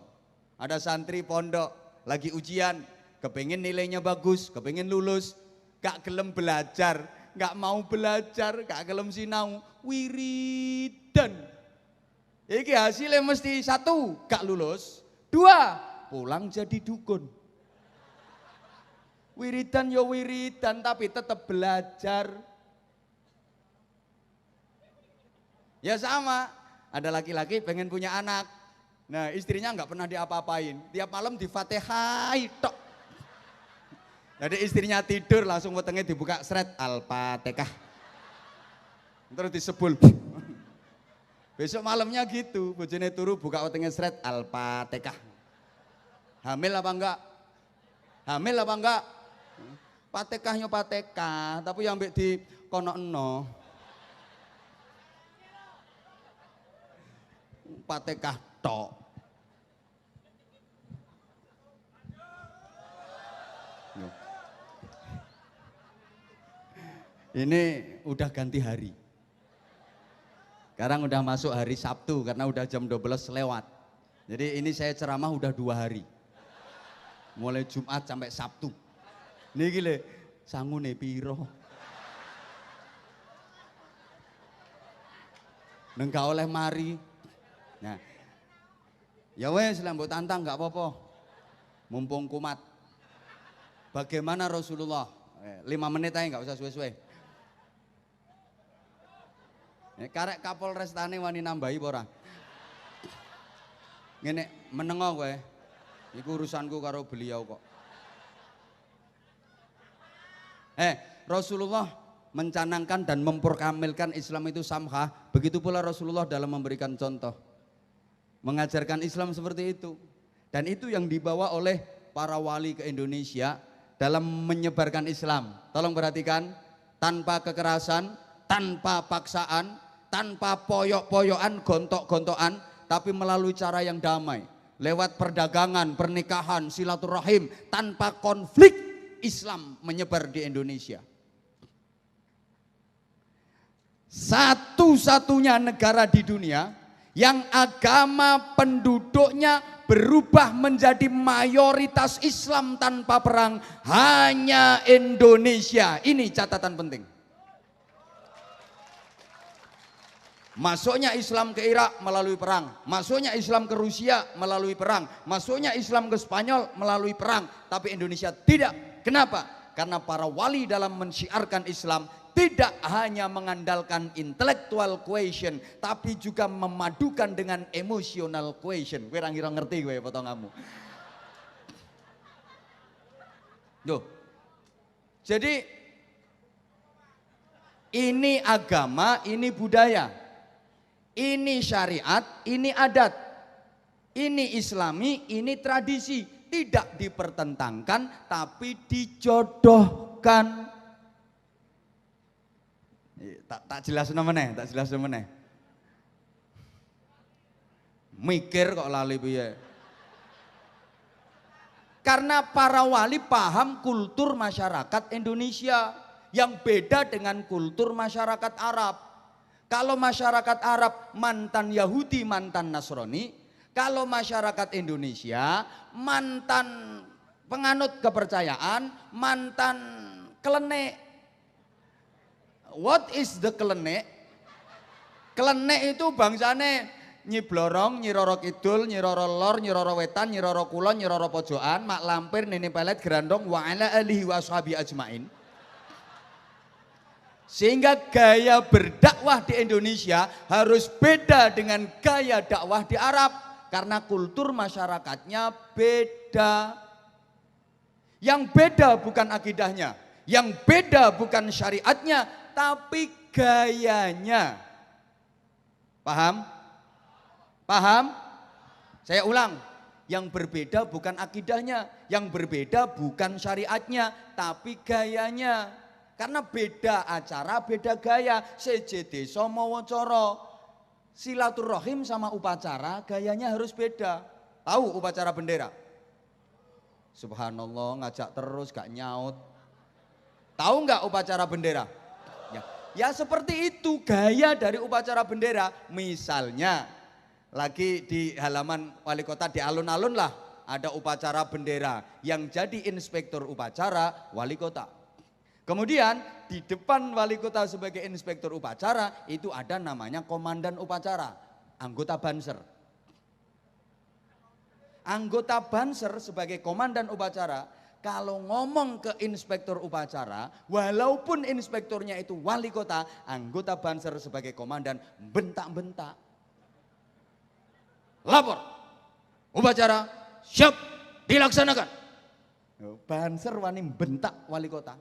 Ada santri pondok, lagi ujian. Kepingin nilainya bagus, kepingin lulus. Gak gelem belajar, gak mau belajar, gak gelem sinau. Wiridan. Iki hasilnya mesti 1, gak lulus. 2, pulang jadi dukun. Wiridan ya wiridan tapi tetap belajar. Ya sama, ada laki-laki pengen punya anak. Nah istrinya nggak pernah diapa-apain. Tiap malam di-Fatihai tok. Jadi istrinya tidur langsung wetenge dibuka sret Al-Fatihah. Terus disebul. Besok malamnya gitu, bojone turu buka wetenge sret Al-Fatihah. Hamil apa enggak? Hamil apa enggak? Fatihahnya Fatihah, tapi yang mbek di konokno. Fatihah tok. Ini udah ganti hari. Sekarang udah masuk hari Sabtu karena udah jam 12 lewat. Jadi ini saya ceramah udah 2 hari. Mulai Jumat sampai Sabtu. Ini gile, sangune piro. Nengka oleh mari. Nah, ya wes mbok tantang nggak apa-apa. Mumpung kumat. Bagaimana Rasulullah? 5 menit aja nggak usah suwe-suwe. Karek Kapolres tane wani nambahi apa ora? Ngene menengo kowe. Iku urusanku karo beliau kok. Rasulullah mencanangkan dan memperkamilkan Islam itu samhah. Begitu pula Rasulullah dalam memberikan contoh. Mengajarkan Islam seperti itu. Dan itu yang dibawa oleh para wali ke Indonesia dalam menyebarkan Islam. Tolong perhatikan, tanpa kekerasan, tanpa paksaan, tanpa poyok-poyokan, gontok-gontokan, tapi melalui cara yang damai. Lewat perdagangan, pernikahan, silaturahim, tanpa konflik, Islam menyebar di Indonesia. Satu-satunya negara di dunia yang agama penduduknya berubah menjadi mayoritas Islam tanpa perang, hanya Indonesia. Ini catatan penting. Masuknya Islam ke Irak melalui perang, masuknya Islam ke Rusia melalui perang, masuknya Islam ke Spanyol melalui perang, tapi Indonesia tidak. Kenapa? Karena para wali dalam mensyiarkan Islam tidak hanya mengandalkan intellectual quotient, tapi juga memadukan dengan emotional quotient. Kowe kira ngerti kowe potonganmu. Duh. Jadi ini agama, ini budaya. Ini syariat, ini adat. Ini Islami, ini tradisi. Tidak dipertentangkan, tapi dijodohkan. Tak jelas meneh, tak jelas meneh. Mikir kok lali piye. Karena para wali paham kultur masyarakat Indonesia yang beda dengan kultur masyarakat Arab. Kalau masyarakat Arab mantan Yahudi, mantan Nasrani. Kalau masyarakat Indonesia mantan penganut kepercayaan, mantan klenek. What is the klenek? Klenek itu bangsane Nyi Blorong, Nyi Roro Kidul, Nyi Roro Lor, Nyi Roro Wetan, Nyi Roro Kulon, Nyi Roro Pojokan, Mak Lampir, Nini Pelet, Gerandong, wa ala alihi wa ashabi ajmain. Sehingga gaya berdakwah di Indonesia harus beda dengan gaya dakwah di Arab. Karena kultur masyarakatnya beda. Yang beda bukan akidahnya, yang beda bukan syariatnya, tapi gayanya. Paham? Paham? Saya ulang, yang berbeda bukan akidahnya, yang berbeda bukan syariatnya, tapi gayanya. Karena beda acara, beda gaya. Seje desa mawa cara. Silaturahim sama upacara gayanya harus beda. Tahu upacara bendera? Subhanallah, ngajak terus gak nyaut. Tahu nggak upacara bendera? Ya seperti itu gaya dari upacara bendera. Misalnya lagi di halaman wali kota di alun-alun lah ada upacara bendera. Yang jadi inspektur upacara wali kota. Kemudian di depan wali kota sebagai inspektur upacara itu ada namanya komandan upacara, anggota Banser. Anggota Banser sebagai komandan upacara kalau ngomong ke inspektur upacara, walaupun inspekturnya itu wali kota, anggota Banser sebagai komandan bentak-bentak. Lapor, upacara siap dilaksanakan. Banser wani bentak wali kota.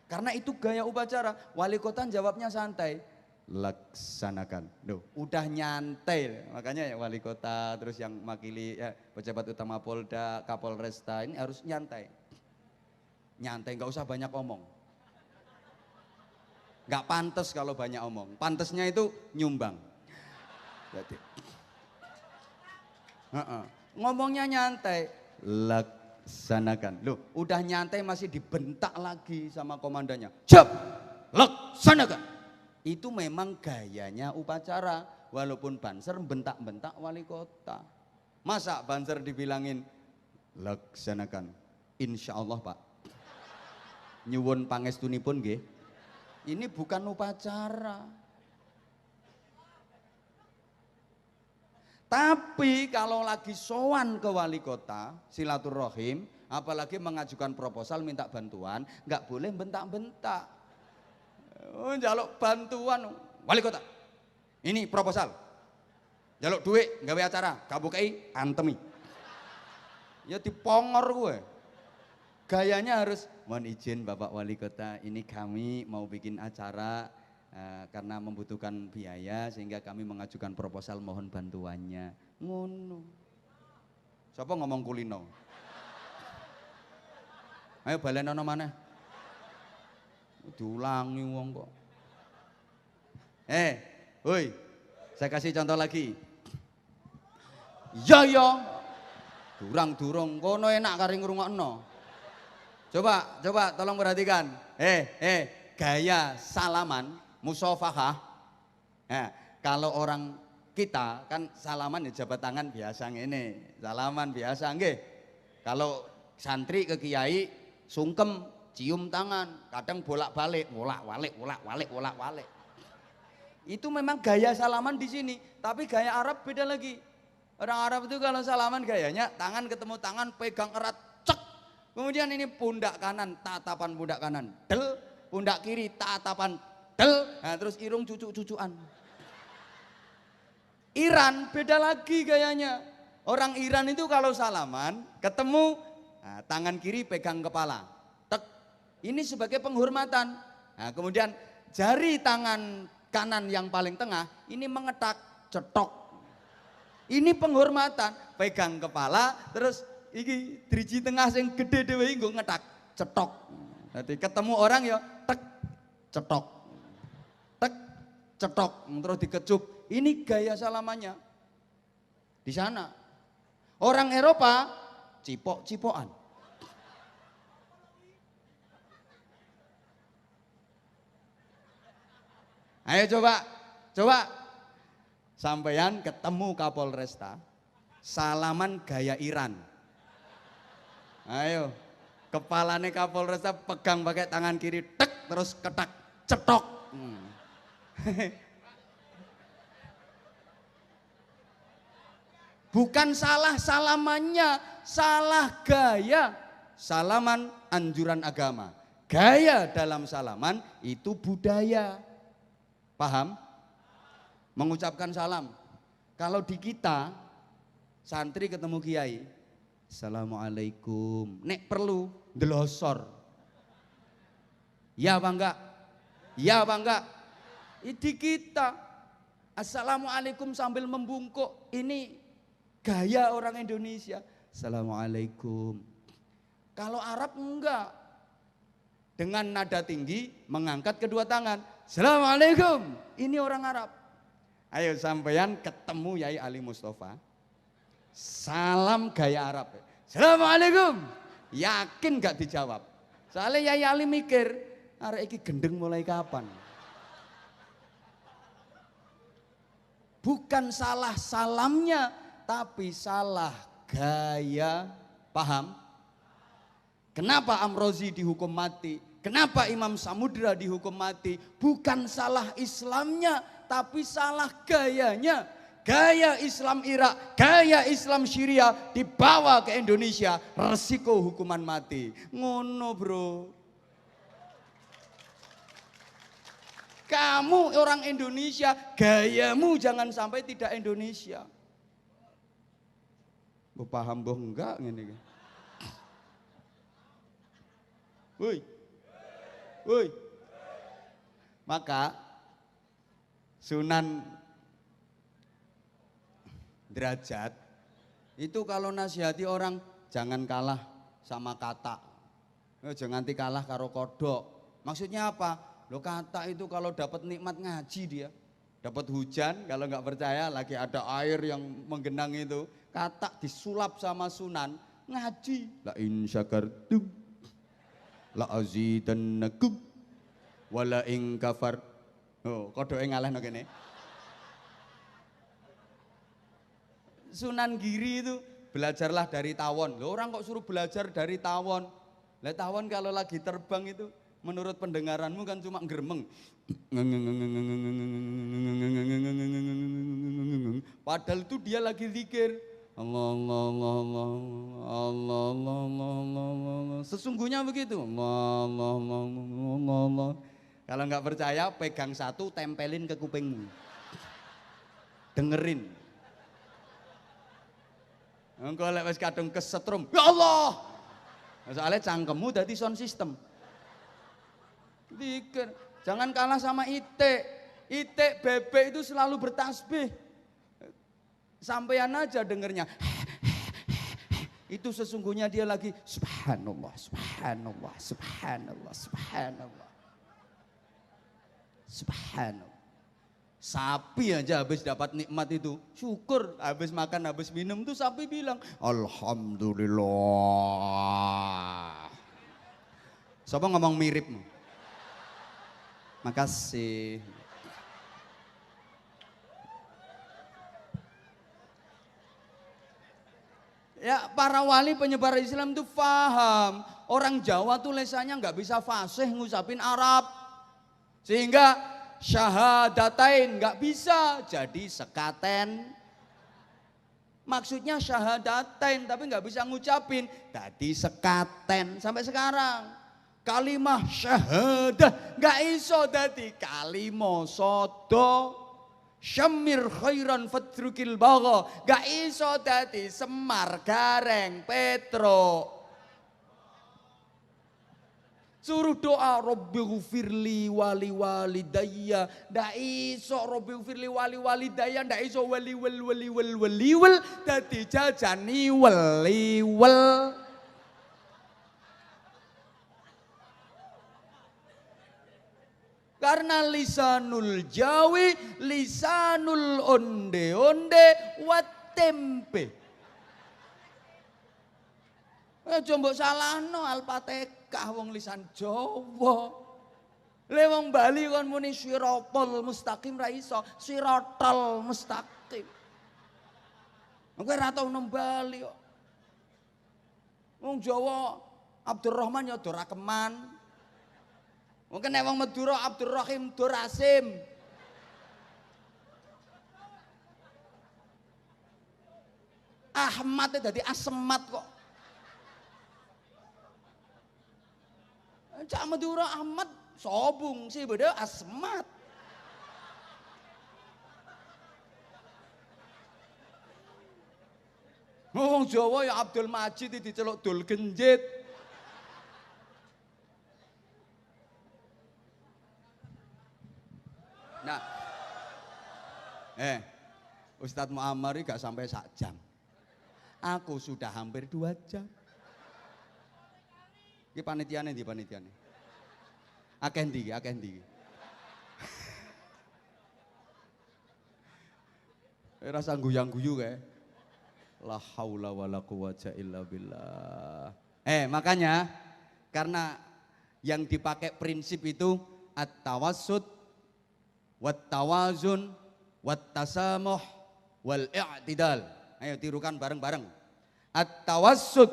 Karena itu gaya upacara, wali kota jawabnya santai, laksanakan. Duh, udah nyantai, makanya ya wali kota terus yang makili ya, pejabat utama Polda, Kapolresta ini harus nyantai. Nyantai, nggak usah banyak omong. Nggak pantas kalau banyak omong, pantasnya itu nyumbang. Jadi, Ngomongnya nyantai, laksanakan. Loh, udah nyantai masih dibentak lagi sama komandannya. Siap, laksanakan. Itu memang gayanya upacara, walaupun Banser bentak-bentak wali kota. Masa Banser dibilangin laksanakan? Insya Allah Pak. Nyuwun pangestunipun nggih. Ini bukan upacara. Tapi kalau lagi sowan ke wali kota, silaturahim, apalagi mengajukan proposal minta bantuan, nggak boleh bentak-bentak. Oh, jaluk bantuan, wali kota. Ini proposal. Jaluk duit, gawe acara, kabukei antemi. Ya dipongor gue. Gayanya harus, mohon izin Bapak Wali Kota, ini kami mau bikin acara karena membutuhkan biaya sehingga kami mengajukan proposal mohon bantuannya. Ngono. Siapa ngomong kulino? Ayo balenono mana? Diulangi wong kok. Woi, saya kasih contoh lagi. Ya ya. Durang-durung kono enak kari ngrungokno. Coba tolong perhatikan. Gaya salaman musafahah. Kalau orang kita kan salaman ya jabat tangan biasa ngene. Salaman biasa nggih. Kalau santri ke kiai sungkem cium tangan, kadang bolak-balik, bolak-balik. Itu memang gaya salaman di sini, tapi gaya Arab beda lagi. Orang Arab itu kalau salaman gayanya tangan ketemu tangan pegang erat, cek. Kemudian ini pundak kanan, tatapan pundak kanan, del, pundak kiri, tatapan del, nah terus irung cucuk-cucuan. Iran beda lagi gayanya. Orang Iran itu kalau salaman ketemu nah, tangan kiri pegang kepala, tek. Ini sebagai penghormatan. Nah, kemudian jari tangan kanan yang paling tengah ini mengetak, cetok. Ini penghormatan, pegang kepala, terus iki driji tengah sing gede dhewe nggo ngetak, cetok. Nanti ketemu orang ya tek, cetok. Tek, cetok, terus dikecup. Ini gaya salamannya. Di sana. Orang Eropa cipok-cipokan. Ayo coba. Sampeyan ketemu Kapolresta, salaman gaya Iran. Ayo, kepalane Kapolresta pegang pakai tangan kiri, tek, terus ketak, cetok. Bukan salah salamannya, salah gaya. Salaman anjuran agama. Gaya dalam salaman itu budaya. Paham? Mengucapkan salam. Kalau di kita santri ketemu kiai, assalamualaikum. Nek perlu ndelosor. Ya apa enggak? Ya apa enggak? Di kita assalamualaikum sambil membungkuk. Ini gaya orang Indonesia. Assalamualaikum. Kalau Arab enggak. Dengan nada tinggi mengangkat kedua tangan. Assalamualaikum. Ini orang Arab. Ayo sampeyan ketemu Yai Ali Mustafa. Salam gaya Arab. Assalamualaikum. Yakin gak dijawab? Soalnya Yai Ali mikir, arek iki gendeng mulai kapan? Bukan salah salamnya, tapi salah gaya. Paham? Kenapa Amrozi dihukum mati? Kenapa Imam Samudra dihukum mati? Bukan salah Islamnya, tapi salah gayanya. Gaya Islam Irak, gaya Islam Syria dibawa ke Indonesia, resiko hukuman mati. Ngono bro. Kamu orang Indonesia, gayamu jangan sampai tidak Indonesia. Boh paham boh enggak ngene. Woi. Maka Sunan Derajat itu kalau nasihati orang jangan kalah sama kata. Jangan kalah karo kodok. Maksudnya apa? Lo kata itu kalau dapat nikmat ngaji dia. Dapat hujan, kalau nggak percaya lagi ada air yang menggenang itu, katak disulap sama Sunan, ngaji. La in syakartum la azidannakum wala in kafar. Oh, kodoke ngalehno kene. Sunan Giri itu belajarlah dari tawon. Loh, orang kok suruh belajar dari tawon? Lah tawon kalau lagi terbang itu menurut pendengaranmu kan cuma geremeng. Padahal itu dia lagi zikir. Allah Allah Allah Allah Allah Allah Allah Allah. Sesungguhnya begitu. Allah Allah Allah Allah Allah. Kalau nggak percaya pegang satu tempelin ke kupingmu. Dengerin. Engko lek wis kadung kesetrum, ya Allah. Soalnya cangkemmu dadi sound system. Dikir, jangan kalah sama itik. Itik bebek itu selalu bertasbih. Sampean aja dengernya. Itu sesungguhnya dia lagi subhanallah, subhanallah, subhanallah, subhanallah. Subhanallah. Sapi aja habis dapat nikmat itu, syukur. Habis makan, habis minum tuh sapi bilang, alhamdulillah. Siapa ngomong miripmu? Makasih. Ya, para wali penyebar Islam itu paham. Orang Jawa tuh lesannya nggak bisa fasih ngusapin Arab. Sehingga syahadatain nggak bisa, jadi sekaten. Maksudnya syahadatain tapi nggak bisa ngucapin, jadi sekaten sampai sekarang. Kalimah syahadah nggak iso dadi kalimah sodo. Syamir khairan fatrukil bagha nggak iso dadi Semar Gareng Petro. Suruh doa Rabbi ghfirli wali walidayya, ndak iso Rabbi ghfirli wali walidayya, ndak iso wali dadi jajani waliwel. Karena lisanul Jawi, lisanul onde-onde wat tempe. Coba salahno Al-Fatihah wong lisan Jawa. Le wong Bali kon muni sirotol mustaqim ra iso, sirotol mustaqim. Kowe ra tau nang Bali kok. Wong Jawa Abdurrahman ya Dorakeman. Mungkin nek wong Madura Abdurrahim Dorasim. Ahmad dadi Asmat kok. Cak Madura Ahmad sobung sih beda Asmat. Wong Jawa ya Abdul Majid diceluk Dul Genjit. Nah, Ustadz Muammar ini gak sampai 1 jam. Aku sudah hampir 2 jam. Ini panitiane di panitiane. Akeh ndi. Rasa guyang-guyu kayak. La haula wala quwwata illa billah. Makanya karena yang dipakai prinsip itu at-tawassut wat tawazun wat tasamuh wal i'tidal. Ayo tirukan bareng-bareng. At-tawassut.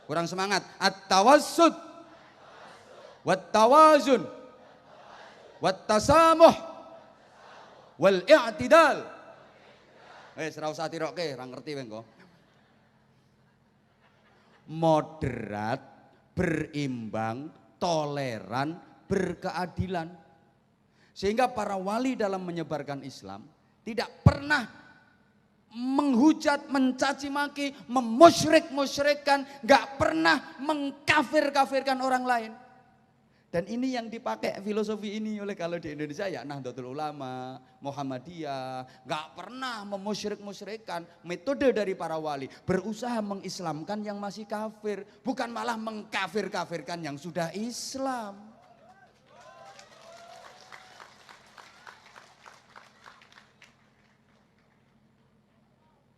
Kurang semangat. At-tawassut wat tawazun wat tasamuh wal i'tidal. Ora usah tirokke, ora ngerti kowe engko. Moderat, berimbang, toleran, berkeadilan. Sehingga para wali dalam menyebarkan Islam tidak pernah menghujat, mencaci maki, memusyrik-musyrikkan, gak pernah mengkafir-kafirkan orang lain. Dan ini yang dipakai filosofi ini oleh kalau di Indonesia ya Nahdlatul Ulama, Muhammadiyah, gak pernah memusyrik-musyrikkan. Metode dari para wali berusaha mengislamkan yang masih kafir, bukan malah mengkafir-kafirkan yang sudah Islam.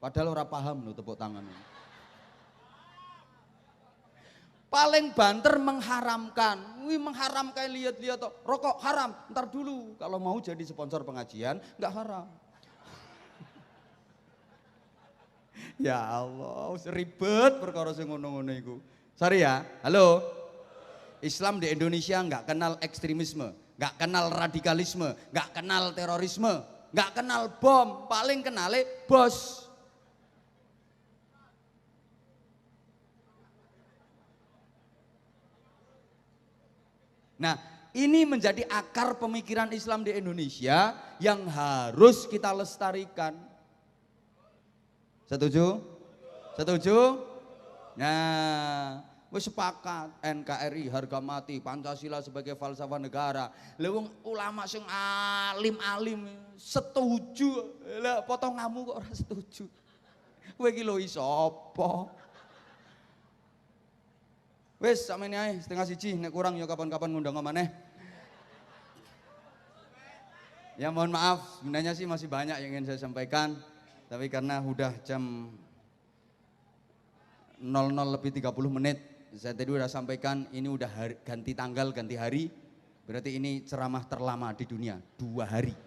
Padahal ora paham lho tepuk tangan. Paling banter mengharamkan. Wih mengharamkan lihat-lihat rokok haram. Ntar dulu kalau mau jadi sponsor pengajian nggak haram. Ya Allah, ribet perkara sing ngono-ngono iku. Sorry ya. Halo. Islam di Indonesia nggak kenal ekstremisme, nggak kenal radikalisme, nggak kenal terorisme, nggak kenal bom, paling kenale bos. Nah, ini menjadi akar pemikiran Islam di Indonesia yang harus kita lestarikan. Setuju? Setuju? Nah, wis sepakat NKRI harga mati, Pancasila sebagai falsafah negara. Lha ulama sing alim-alim setuju. Lah potonganmu kok ora setuju. Kowe iki lho iso apa? Wes sakmene ae setengah siji, nek kurang ya kapan-kapan ngundang maneh. Ya mohon maaf, sebenarnya sih masih banyak yang ingin saya sampaikan, tapi karena udah jam 00 lebih 30 menit, saya tadi udah sampaikan ini udah ganti tanggal, ganti hari, berarti ini ceramah terlama di dunia, 2 hari.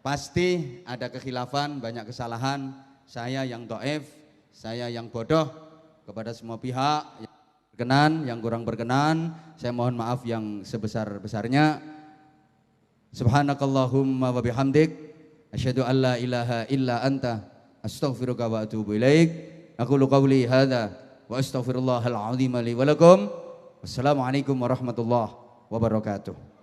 Pasti ada kekhilafan, banyak kesalahan, saya yang dhaif, saya yang bodoh. Kepada semua pihak yang berkenan, yang kurang berkenan, saya mohon maaf yang sebesar-besarnya. Subhanakallahumma wa bihamdik, asyhadu an la ilaha illa anta, astaghfiruka wa atubu ilaik. Aqulu qawli hadza wa astaghfirullahal azim li wa lakum. Wassalamualaikum warahmatullahi wabarakatuh.